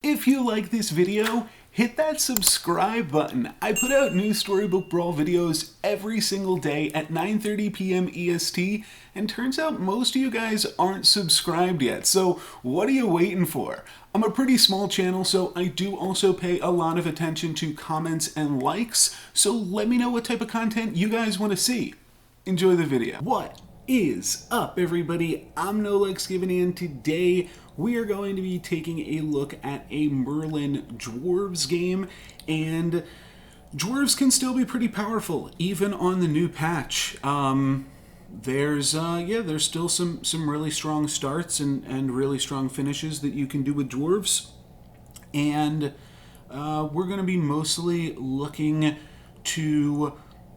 If you like this video, hit that subscribe button. I put out new Storybook Brawl videos every single day at 9:30 p.m. EST, and turns out most of you guys aren't subscribed yet, so what are you waiting for? I'm a pretty small channel, so I do also pay a lot of attention to comments and likes, so let me know what type of content you guys want to see. Enjoy the video. What is up, everybody? I'm NoLucksGiven, and today we are going to be taking a look at a Merlin Dwarves game, and Dwarves can still be pretty powerful, even on the new patch. There's still some really strong starts and really strong finishes that you can do with Dwarves, and we're going to be mostly looking to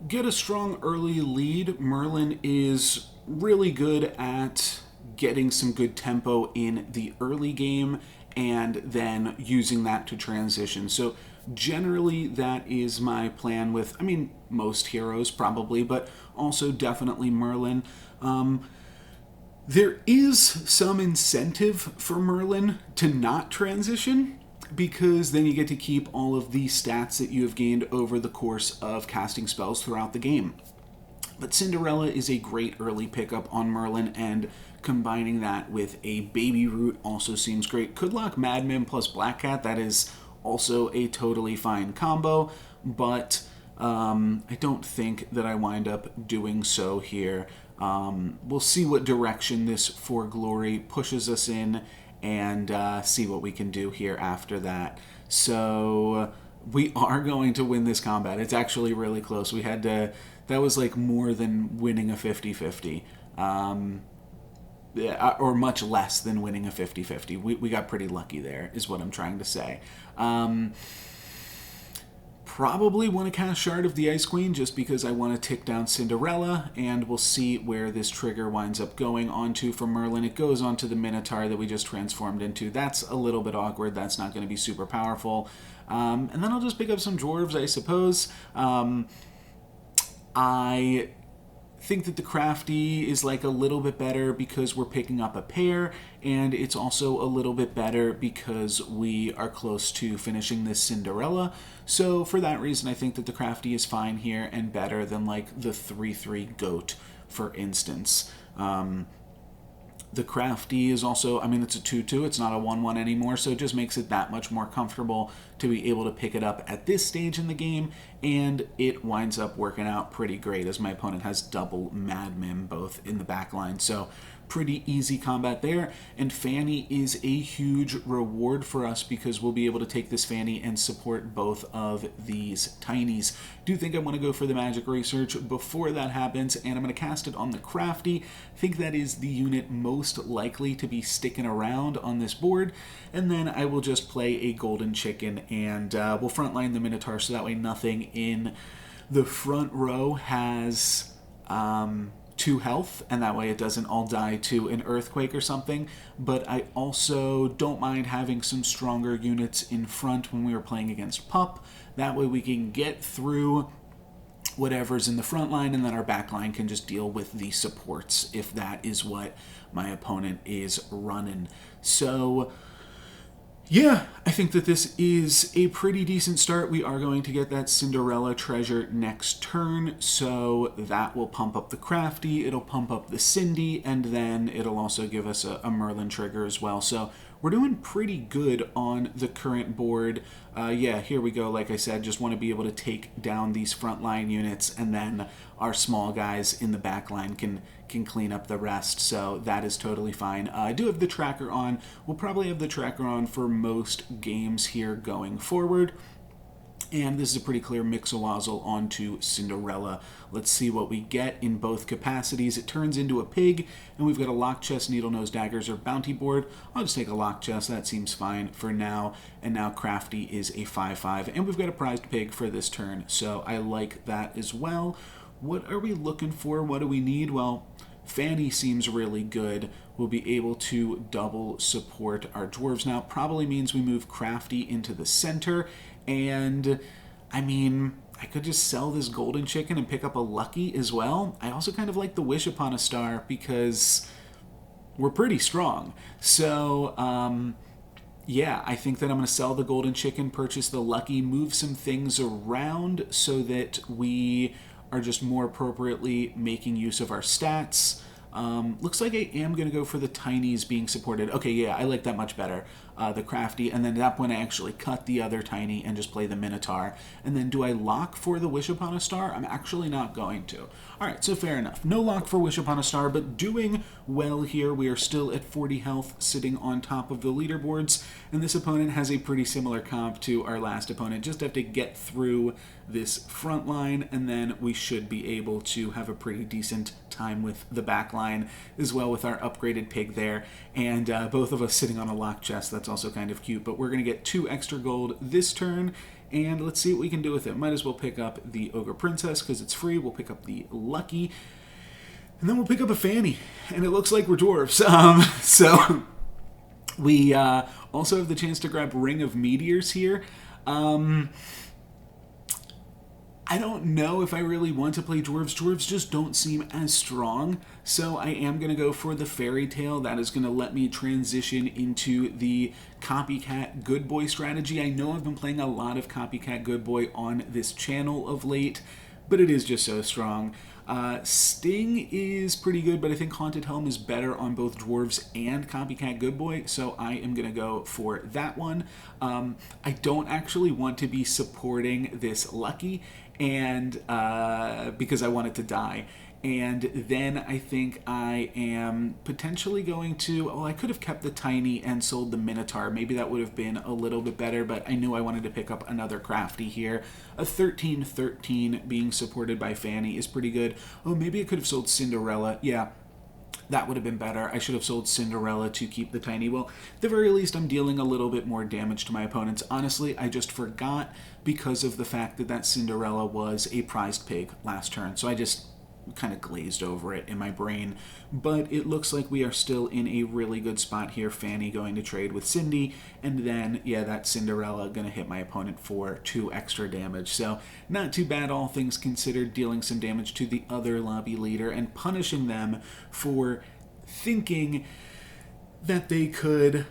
get a strong early lead. Merlin is really good at getting some good tempo in the early game and then using that to transition. So generally that is my plan with, most heroes probably, but also definitely Merlin. There is some incentive for Merlin to not transition, because then you get to keep all of the stats that you have gained over the course of casting spells throughout the game. But Cinderella is a great early pickup on Merlin, and combining that with a Baby Root also seems great. Could lock Madman plus Black Cat, that is also a totally fine combo, but I don't think that I wind up doing so here. We'll see what direction this For Glory pushes us in, and see what we can do here after that. So we are going to win this combat. It's actually really close. We had to, that was like more than winning a 50-50. Or much less than winning a 50-50. We got pretty lucky there, is what I'm trying to say. Probably want to cast Shard of the Ice Queen just because I want to tick down Cinderella, and we'll see where this trigger winds up going onto for Merlin. It goes onto the Minotaur that we just transformed into. That's a little bit awkward. That's not going to be super powerful. And then I'll just pick up some Dwarves, I suppose. I think that the Crafty is like a little bit better because we're picking up a pair, and it's also a little bit better because we are close to finishing this Cinderella. So for that reason, I think that the Crafty is fine here and better than like the 3/3 Goat, for instance. The Crafty is also, it's a 2/2, it's not a 1/1 anymore, so it just makes it that much more comfortable to be able to pick it up at this stage in the game, and it winds up working out pretty great as my opponent has double Madmen both in the back line. So pretty easy combat there, and Fanny is a huge reward for us because we'll be able to take this Fanny and support both of these tinies. Do think I want to go for the magic research before that happens, and I'm going to cast it on the Crafty. I think that is the unit most likely to be sticking around on this board, and then I will just play a golden chicken, and we'll frontline the Minotaur so that way nothing in the front row has 2 health, and that way it doesn't all die to an earthquake or something. But I also don't mind having some stronger units in front when we were playing against Pup. That way we can get through whatever's in the front line, and then our back line can just deal with the supports if that is what my opponent is running. So yeah, I think that this is a pretty decent start. We are going to get that Cinderella treasure next turn, so that will pump up the Crafty, it'll pump up the Cindy, and then it'll also give us a Merlin trigger as well. So we're doing pretty good on the current board. Here we go. Like I said, just want to be able to take down these frontline units, and then our small guys in the back line can clean up the rest. So that is totally fine. I do have the tracker on. We'll probably have the tracker on for most games here going forward. And this is a pretty clear Mix-a-Wazzle onto Cinderella. Let's see what we get in both capacities. It turns into a pig, and we've got a lock chest, needle nose daggers, or bounty board. I'll just take a lock chest. That seems fine for now. And now Crafty is a 5/5, and we've got a prized pig for this turn. So I like that as well. What are we looking for? What do we need? Well, Fanny seems really good. We'll be able to double support our Dwarves now. Probably means we move Crafty into the center, and I could just sell this golden chicken and pick up a lucky as well. I also kind of like the Wish Upon a Star because we're pretty strong. So Yeah, I think that I'm going to sell the golden chicken, purchase the lucky, move some things around so that we are just more appropriately making use of our stats. Looks like I am going to go for the tinies being supported. Okay, yeah, I like that much better. The crafty, and then at that point I actually cut the other tiny and just play the minotaur. And then do I lock for the wish upon a star? I'm actually not going to. Alright, so fair enough. No lock for wish upon a star, but doing well here. We are still at 40 health, sitting on top of the leaderboards, and this opponent has a pretty similar comp to our last opponent. Just have to get through this front line, and then we should be able to have a pretty decent time with the back line as well, with our upgraded pig there, and both of us sitting on a lock chest. That's also kind of cute, but we're going to get 2 extra gold this turn, and let's see what we can do with it. Might as well pick up the Ogre Princess because it's free. We'll pick up the Lucky, and then we'll pick up a Fanny, and it looks like we're dwarves. So we also have the chance to grab Ring of Meteors here. I don't know if I really want to play dwarves. Dwarves just don't seem as strong, so I am going to go for the fairy tale. That is going to let me transition into the copycat good boy strategy. I know I've been playing a lot of copycat good boy on this channel of late, but it is just so strong. Sting is pretty good, but I think Haunted Helm is better on both dwarves and copycat good boy, so I am going to go for that one. I don't actually want to be supporting this Lucky, and because I want it to die. And then I think I am potentially going to... Oh, I could have kept the tiny and sold the minotaur. Maybe that would have been a little bit better, but I knew I wanted to pick up another crafty here. A 13-13 being supported by Fanny is pretty good. Oh, maybe I could have sold Cinderella. Yeah, that would have been better. I should have sold Cinderella to keep the tiny. Well, at the very least, I'm dealing a little bit more damage to my opponents. Honestly, I just forgot because of the fact that that Cinderella was a prized pig last turn. So I just kind of glazed over it in my brain. But it looks like we are still in a really good spot here. Fanny going to trade with Cindy, and then, yeah, that Cinderella going to hit my opponent for 2 extra damage. So not too bad, all things considered, dealing some damage to the other lobby leader and punishing them for thinking that they could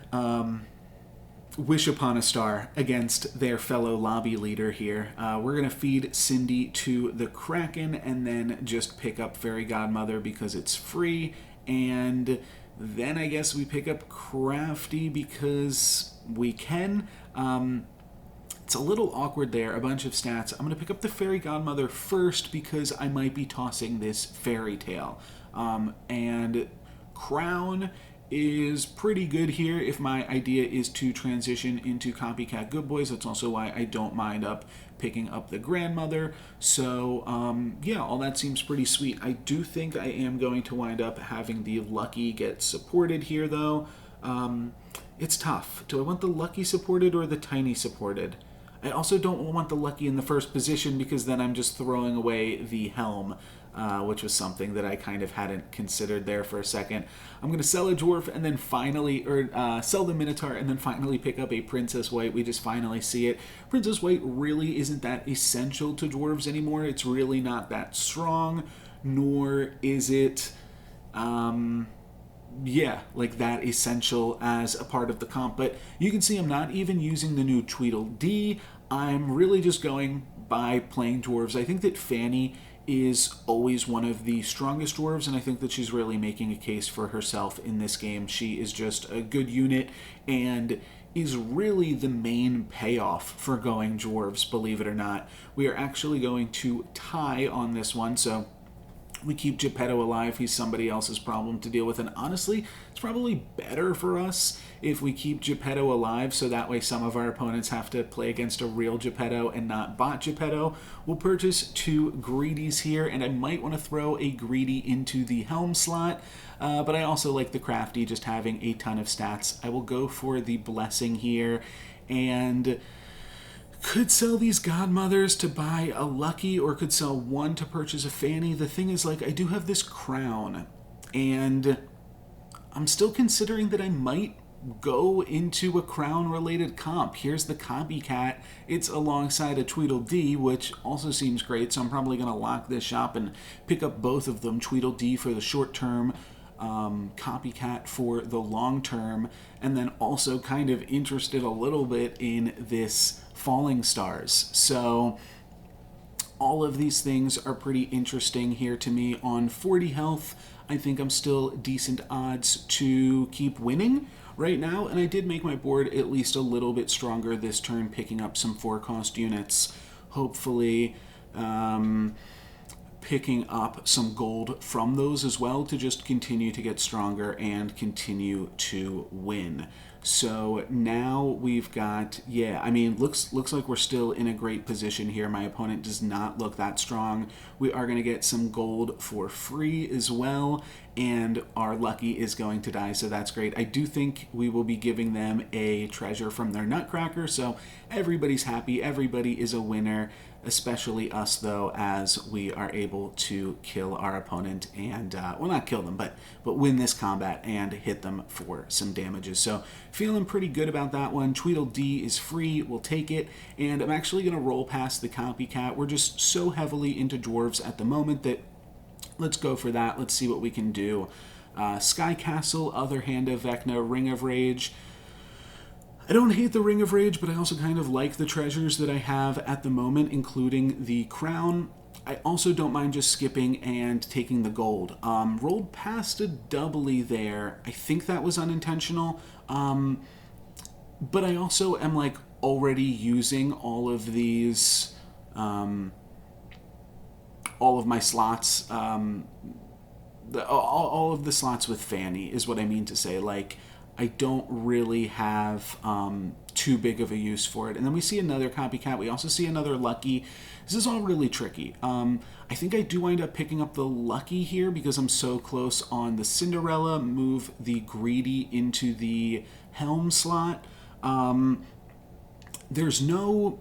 wish upon a star against their fellow lobby leader here. We're going to feed Cindy to the Kraken and then just pick up Fairy Godmother because it's free. And then I guess we pick up Crafty because we can. It's a little awkward there, a bunch of stats. I'm going to pick up the Fairy Godmother first because I might be tossing this Fairy Tale. And Crown is pretty good here if my idea is to transition into copycat good boys. That's also why I don't mind picking up the grandmother. So yeah, all that seems pretty sweet. I do think I am going to wind up having the Lucky get supported here, though. It's tough. Do I want the Lucky supported or the tiny supported? I also don't want the Lucky in the first position because then I'm just throwing away the helm, which was something that I kind of hadn't considered there for a second. I'm going to sell a dwarf and then finally, sell the minotaur and then finally pick up a Princess White. We just finally see it. Princess White really isn't that essential to dwarves anymore. It's really not that strong, nor is it... yeah, like that essential as a part of the comp. But you can see I'm not even using the new Tweedledee. I'm really just going by playing dwarves. I think that Fanny is always one of the strongest dwarves, and I think that she's really making a case for herself in this game. She is just a good unit and is really the main payoff for going dwarves, believe it or not. We are actually going to tie on this one, so we keep Geppetto alive. He's somebody else's problem to deal with. And honestly, it's probably better for us if we keep Geppetto alive, so that way some of our opponents have to play against a real Geppetto and not bot Geppetto. We'll purchase 2 Greedies here, and I might want to throw a Greedy into the Helm slot, but I also like the Crafty just having a ton of stats. I will go for the Blessing here, and could sell these Godmothers to buy a Lucky, or could sell 1 to purchase a Fanny. The thing is, like, I do have this Crown, and I'm still considering that I might go into a Crown-related comp. Here's the Copycat. It's alongside a Tweedledee, which also seems great, so I'm probably going to lock this shop and pick up both of them. Tweedledee for the short term, copycat for the long term, and then also kind of interested a little bit in this falling stars. So all of these things are pretty interesting here to me. On 40 health, I think I'm still decent odds to keep winning right now, and I did make my board at least a little bit stronger this turn, picking up some 4-cost units, hopefully picking up some gold from those as well to just continue to get stronger and continue to win. So now we've got, looks like we're still in a great position here. My opponent does not look that strong. We are going to get some gold for free as well, and our lucky is going to die, so that's great. I do think we will be giving them a treasure from their nutcracker, so everybody's happy, everybody is a winner, especially us though, as we are able to kill our opponent and, well, not kill them, but win this combat and hit them for some damages. So feeling pretty good about that one. Tweedledee is free, we'll take it, and I'm actually going to roll past the copycat. We're just so heavily into dwarves at the moment that let's go for that. Let's see what we can do. Sky Castle, Other Hand of Vecna, Ring of Rage. I don't hate the Ring of Rage, but I also kind of like the treasures that I have at the moment, including the crown. I also don't mind just skipping and taking the gold. Rolled past a doubly there. I think that was unintentional. But I also am like already using all of these, all of my slots, all of the slots with Fanny is what I mean to say. Like, I don't really have too big of a use for it. And then we see another copycat. We also see another lucky. This is all really tricky. I think I do wind up picking up the lucky here because I'm so close on the Cinderella. Move the greedy into the helm slot. There's no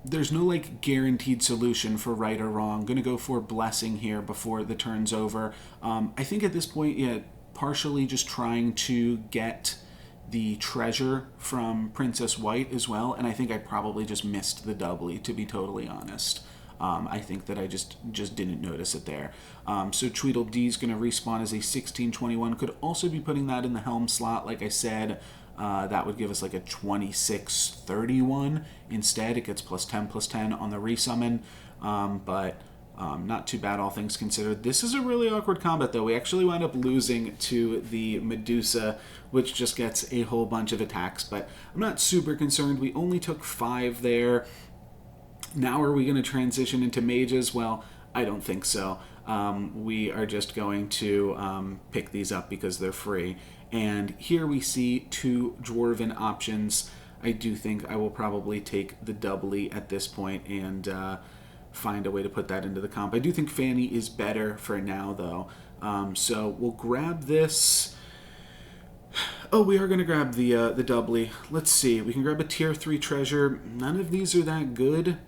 like guaranteed solution for right or wrong. I'm gonna go for blessing here before the turn's over. I think at this point, partially just trying to get the treasure from Princess White as well, and I think I probably just missed the doubly, to be totally honest. I think that I just didn't notice it there. So Tweedledee's going to respawn as a 1621. Could also be putting that in the helm slot, like I said. That would give us like a 2631 instead. It gets +10/+10 on the resummon, but not too bad, all things considered. This is a really awkward combat, though. We actually wind up losing to the Medusa, which just gets a whole bunch of attacks, but I'm not super concerned. We only took 5 there. Now are we going to transition into mages? Well, I don't think so. We are just going to pick these up because they're free. And here we see 2 dwarven options. I do think I will probably take the doubly at this point and find a way to put that into the comp. I do think Fanny is better for now, though. So we'll grab this. Oh, we are going to grab the doubly. Let's see. We can grab a tier 3 treasure. None of these are that good.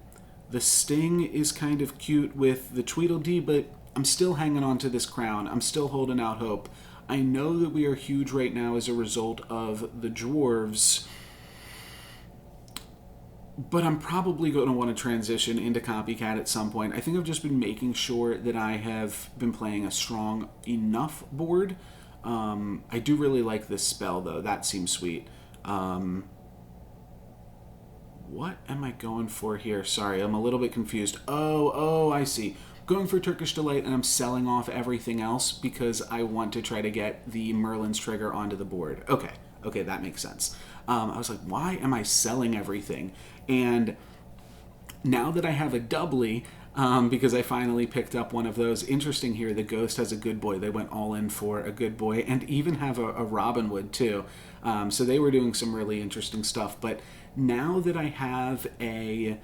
The Sting is kind of cute with the Tweedledee, but I'm still hanging on to this crown. I'm still holding out hope. I know that we are huge right now as a result of the dwarves, but I'm probably going to want to transition into Copycat at some point. I think I've just been making sure that I have been playing a strong enough board. I do really like this spell, though. That seems sweet. What am I going for here? Sorry, I'm a little bit confused. Oh, I see. Going for Turkish Delight, and I'm selling off everything else because I want to try to get the Merlin's trigger onto the board. Okay, that makes sense. I was like, why am I selling everything? And now that I have a doubly, because I finally picked up one of those, interesting here, the Ghost has a good boy. They went all in for a good boy, and even have a Robin Hood too. So they were doing some really interesting stuff. But now that I have a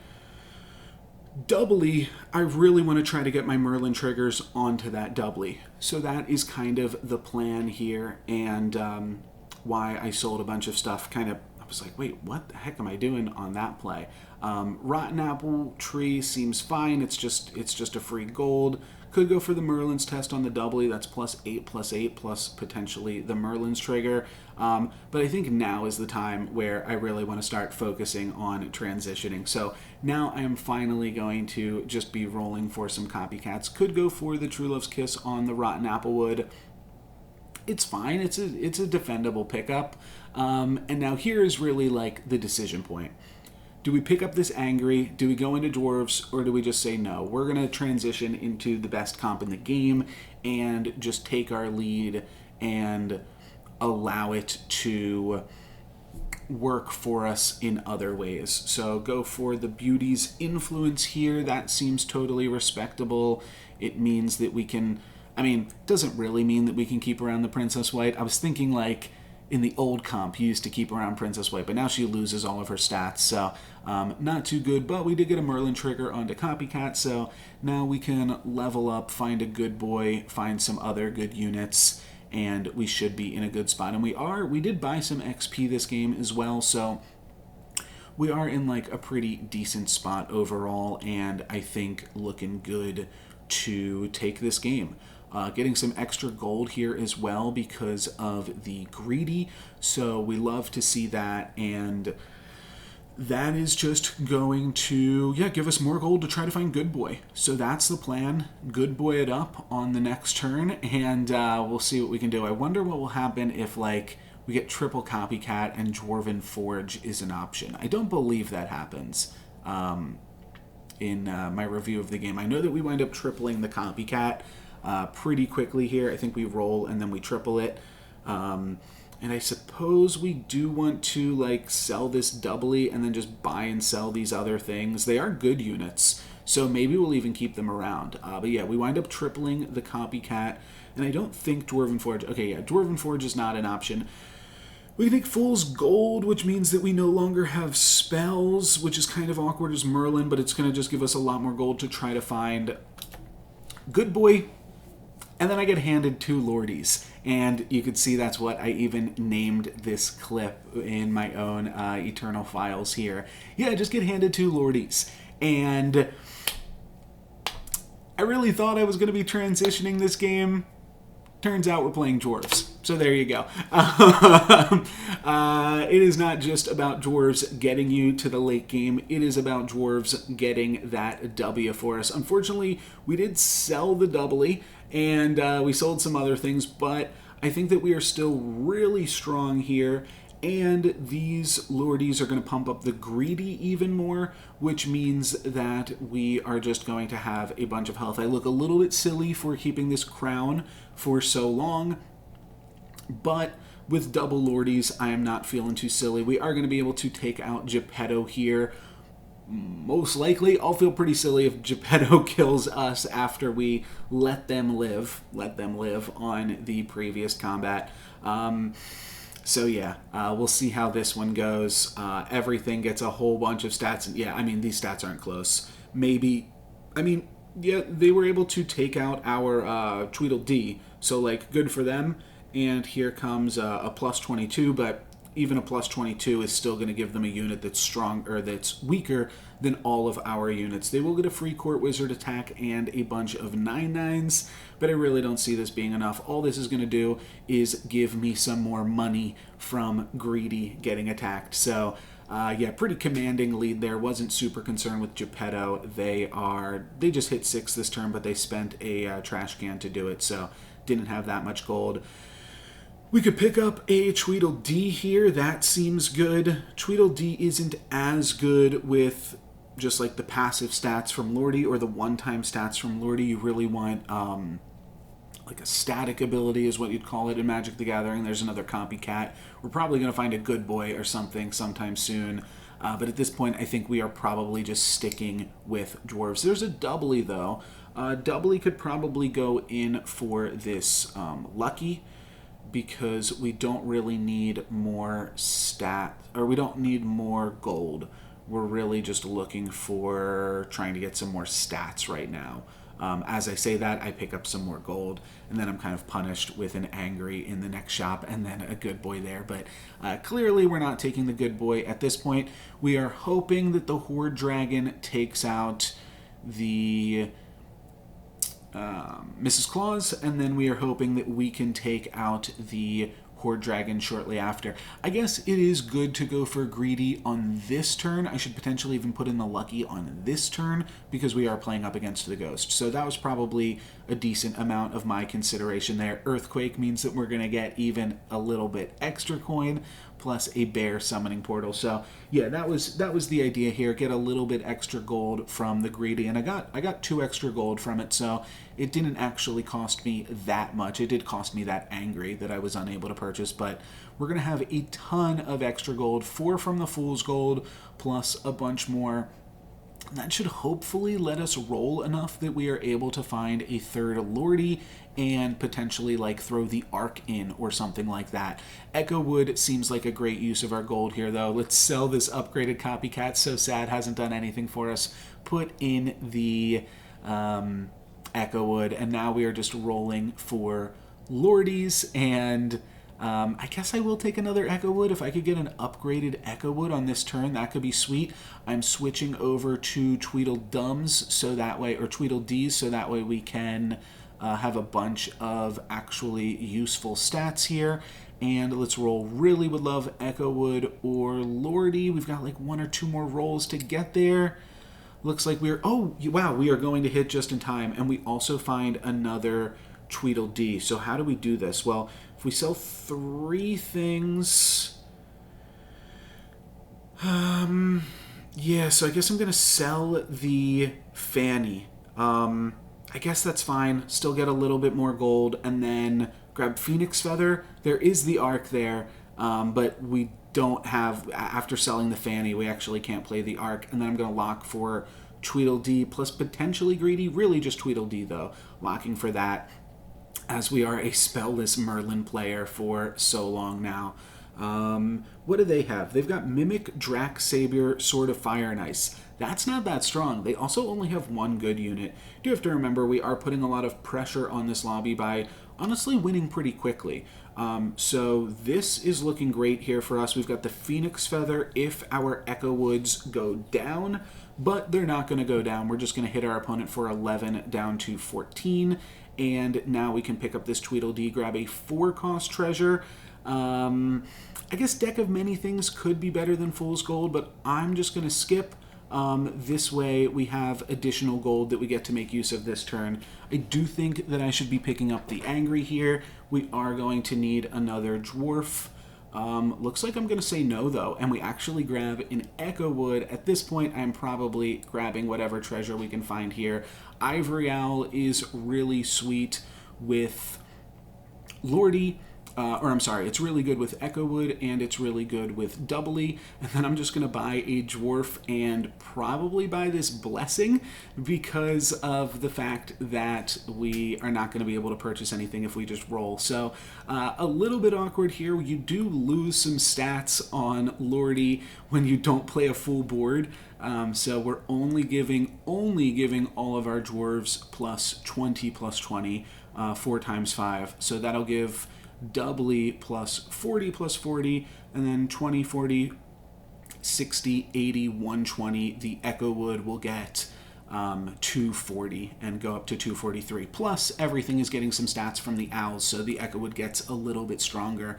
doubly, I really want to try to get my Merlin triggers onto that doubly. So that is kind of the plan here, and why I sold a bunch of stuff. I was like, wait, what the heck am I doing on that play? Rotten Apple Tree seems fine. It's just a free gold. Could go for the Merlin's test on the doubly. That's +8/+8 plus potentially the Merlin's trigger. But I think now is the time where I really want to start focusing on transitioning. So now I am finally going to just be rolling for some copycats. Could go for the True Love's Kiss on the Rotten Applewood. it's fine. It's a defendable pickup. And now here is really like the decision point. Do we pick up this angry? Do we go into dwarves, or do we just say no? We're going to transition into the best comp in the game and just take our lead and allow it to work for us in other ways. So go for the Beauty's influence here. That seems totally respectable. It means that we can, it doesn't really mean that we can keep around the Princess White. I was thinking like in the old comp, you used to keep around Princess White, but now she loses all of her stats, so not too good. But we did get a Merlin trigger onto Copycat, so now we can level up, find a good boy, find some other good units, and we should be in a good spot. And we did buy some XP this game as well, so we are in like a pretty decent spot overall, and I think looking good to take this game. Getting some extra gold here as well because of the greedy, so we love to see that, and that is just going to give us more gold to try to find Good Boy. So that's the plan. Good Boy it up on the next turn, and we'll see what we can do. I wonder what will happen if like we get triple Copycat and Dwarven Forge is an option. I don't believe that happens in my review of the game. I know that we wind up tripling the Copycat pretty quickly here. I think we roll and then we triple it. And I suppose we do want to like sell this doubly and then just buy and sell these other things. They are good units, so maybe we'll even keep them around. But yeah, we wind up tripling the Copycat, and I don't think Dwarven Forge... Okay, yeah, Dwarven Forge is not an option. We can take Fool's Gold, which means that we no longer have spells, which is kind of awkward as Merlin, but it's going to just give us a lot more gold to try to find Good Boy. And then I get handed 2 Lordys, and you can see that's what I even named this clip in my own Eternal Files here. Yeah, I just get handed 2 Lordys, and I really thought I was going to be transitioning this game. Turns out we're playing dwarves. So there you go. It is not just about dwarves getting you to the late game. It is about dwarves getting that W for us. Unfortunately, we did sell the doubly, and we sold some other things, but I think that we are still really strong here, and these Lordies are going to pump up the greedy even more, which means that we are just going to have a bunch of health. I look a little bit silly for keeping this crown for so long, but with double Lordies, I am not feeling too silly. We are going to be able to take out Geppetto here. Most likely, I'll feel pretty silly if Geppetto kills us after we let them live on the previous combat. So yeah, we'll see how this one goes. Everything gets a whole bunch of stats. And yeah, these stats aren't close. Yeah, they were able to take out our Tweedledee, so like good for them. And here comes a plus 22, but even a plus 22 is still going to give them a unit that's strong, or that's weaker than all of our units. They will get a free Court Wizard attack and a bunch of 9/9s, but I really don't see this being enough. All this is going to do is give me some more money from Greedy getting attacked. So yeah, pretty commanding lead there. Wasn't super concerned with Geppetto. They just hit 6 this turn, but they spent a trash can to do it, so didn't have that much gold. We could pick up a Tweedledee here. That seems good. Tweedledee isn't as good with just like the passive stats from Lordy or the one-time stats from Lordy. You really want like a static ability is what you'd call it in Magic the Gathering. There's another Copycat. We're probably going to find a Good Boy or something sometime soon. But at this point, I think we are probably just sticking with dwarves. There's a doubly, though. Doubly could probably go in for this Lucky, because we don't really need more we don't need more gold. We're really just looking for trying to get some more stats right now. As I say that, I pick up some more gold, and then I'm kind of punished with an angry in the next shop, and then a Good Boy there. But clearly we're not taking the Good Boy at this point. We are hoping that the Horde Dragon takes out the Mrs. Claus, and then we are hoping that we can take out the Horde Dragon shortly after. I guess it is good to go for greedy on this turn. I should potentially even put in the lucky on this turn because we are playing up against the ghost. So that was probably a decent amount of my consideration there. Earthquake means that we're going to get even a little bit extra coin plus a bear summoning portal. So yeah, that was the idea here. Get a little bit extra gold from the greedy, and I got 2 extra gold from it, so it didn't actually cost me that much. It did cost me that angry that I was unable to purchase, but we're gonna have a ton of extra gold, 4 from the Fool's Gold plus a bunch more. That should hopefully let us roll enough that we are able to find a third Lordy and potentially like throw the Arc in or something like that. Echo Wood seems like a great use of our gold here though. Let's sell this upgraded copycat. So sad, hasn't done anything for us. Put in the Echo Wood, and now we are just rolling for Lordies, and I guess I will take another Echo Wood. If I could get an upgraded Echo Wood on this turn, that could be sweet. I'm switching over to Tweedledums so that way, or Tweedledees, so that way we can have a bunch of actually useful stats here. And let's roll. Really would love Echo Wood or Lordy. We've got like 1 or 2 more rolls to get there. Looks like we're, oh wow, we are going to hit just in time, and we also find another Tweedledee. So how do we do this? Well, if we sell 3 things, yeah, so I guess I'm going to sell the Fanny. I guess that's fine. Still get a little bit more gold, and then grab Phoenix Feather. There is the Arc there, but we don't have, after selling the Fanny, we actually can't play the Arc, and then I'm going to lock for Tweedledee plus potentially Greedy. Really just Tweedledee, though. Locking for that, as we are a spellless Merlin player for so long now. What do they have? They've got Mimic, Drac, Sabier, Sword of Fire and Ice. That's not that strong. They also only have 1 good unit. You do have to remember we are putting a lot of pressure on this lobby by honestly winning pretty quickly. So this is looking great here for us. We've got the Phoenix Feather if our Echo Woods go down, but they're not going to go down. We're just going to hit our opponent for 11 down to 14, and now we can pick up this Tweedledee, grab a 4-cost treasure. I guess Deck of Many Things could be better than Fool's Gold, but I'm just going to skip. This way we have additional gold that we get to make use of this turn. I do think that I should be picking up the Angry here. We are going to need another Dwarf. Looks like I'm going to say no, though, and we actually grab an Echo Wood. At this point, I'm probably grabbing whatever treasure we can find here. Ivory Owl is really sweet with Lordy. It's really good with Echo Wood, and it's really good with Doubly. And then I'm just going to buy a Dwarf and probably buy this Blessing because of the fact that we are not going to be able to purchase anything if we just roll. So a little bit awkward here. You do lose some stats on Lordy when you don't play a full board. So we're only giving all of our Dwarves plus 20 plus 20, 4 times 5. So that'll give Doubly plus 40, and then 20, 40, 60, 80, 120. The Echo Wood will get 240 and go up to 243. Plus, everything is getting some stats from the Owls, so the Echo Wood gets a little bit stronger.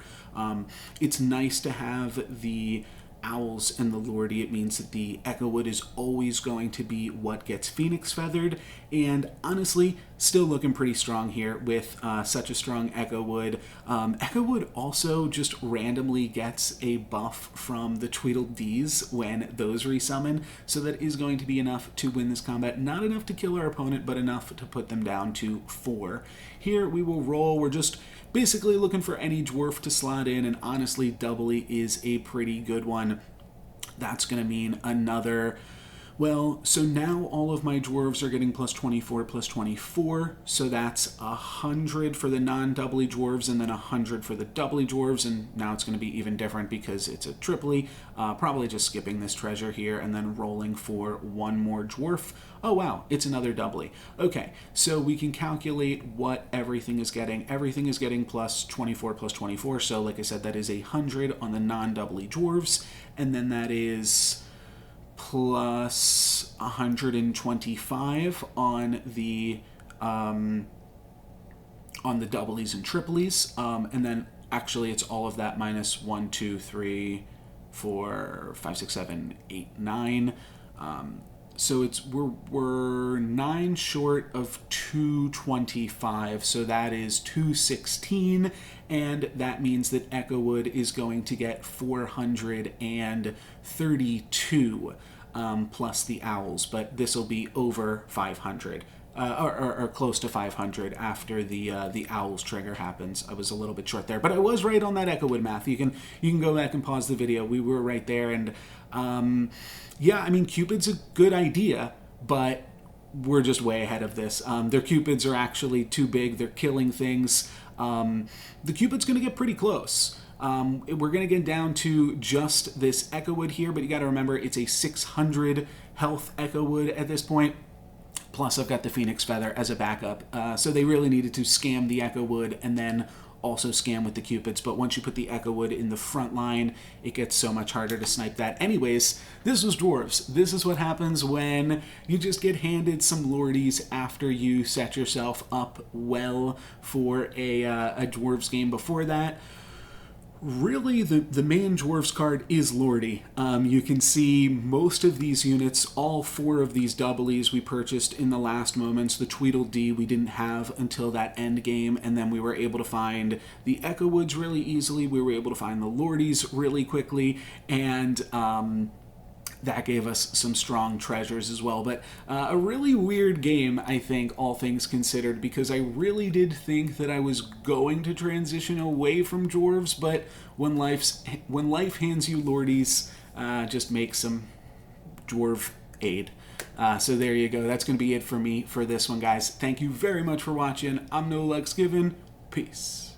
It's nice to have the Owls and the Lordy. It means that the Echo Wood is always going to be what gets Phoenix Feathered, and honestly, still looking pretty strong here with such a strong Echo Wood. Echo Wood also just randomly gets a buff from the Tweedledees when those resummon, so that is going to be enough to win this combat. Not enough to kill our opponent, but enough to put them down to 4. Here we will roll. We're just basically looking for any Dwarf to slot in, and honestly, Doubly is a pretty good one. That's going to mean another... Well, so now all of my Dwarves are getting plus 24, plus 24, so that's 100 for the non-Doubly Dwarves, and then 100 for the Doubly Dwarves, and now it's going to be even different because it's a triply. Probably just skipping this treasure here, and then rolling for 1 more Dwarf. Oh wow, it's another Doubly. Okay, so we can calculate what everything is getting. Everything is getting plus 24, plus 24, so like I said, that is 100 on the non-Doubly Dwarves, and then that is plus 125 on the doublies and triplies, and then actually, it's all of that minus 1, 2, 3, 4, 5, 6, 7, 8, 9. So we're 9 short of 225, so that is 216, and that means that Echowood is going to get 432 plus the owls, but this will be over 500. Or close to 500 after the owls trigger happens. I was a little bit short there, but I was right on that Echowood math. You can go back and pause the video. We were right there, and yeah, I mean, Cupid's a good idea, but we're just way ahead of this. Their Cupids are actually too big. They're killing things. The Cupid's going to get pretty close. We're going to get down to just this Echowood here, but you got to remember it's a 600 health Echowood at this point. Plus, I've got the Phoenix Feather as a backup. So they really needed to scam the Echowood and then also scam with the Cupids. But once you put the Echowood in the front line, it gets so much harder to snipe that. Anyways, this was Dwarves. This is what happens when you just get handed some Lordys after you set yourself up well for a Dwarves game before that. Really, the main Dwarves card is Lordy. You can see most of these units, all 4 of these doublies we purchased in the last moments. The Tweedledee we didn't have until that end game, and then we were able to find the Echowoods really easily. We were able to find the Lordys really quickly, and that gave us some strong treasures as well. But a really weird game, I think, all things considered, because I really did think that I was going to transition away from Dwarves, but when life hands you Lordies, just make some Dwarf aid. So there you go. That's going to be it for me for this one, guys. Thank you very much for watching. I'm NoLucksGiven. Peace.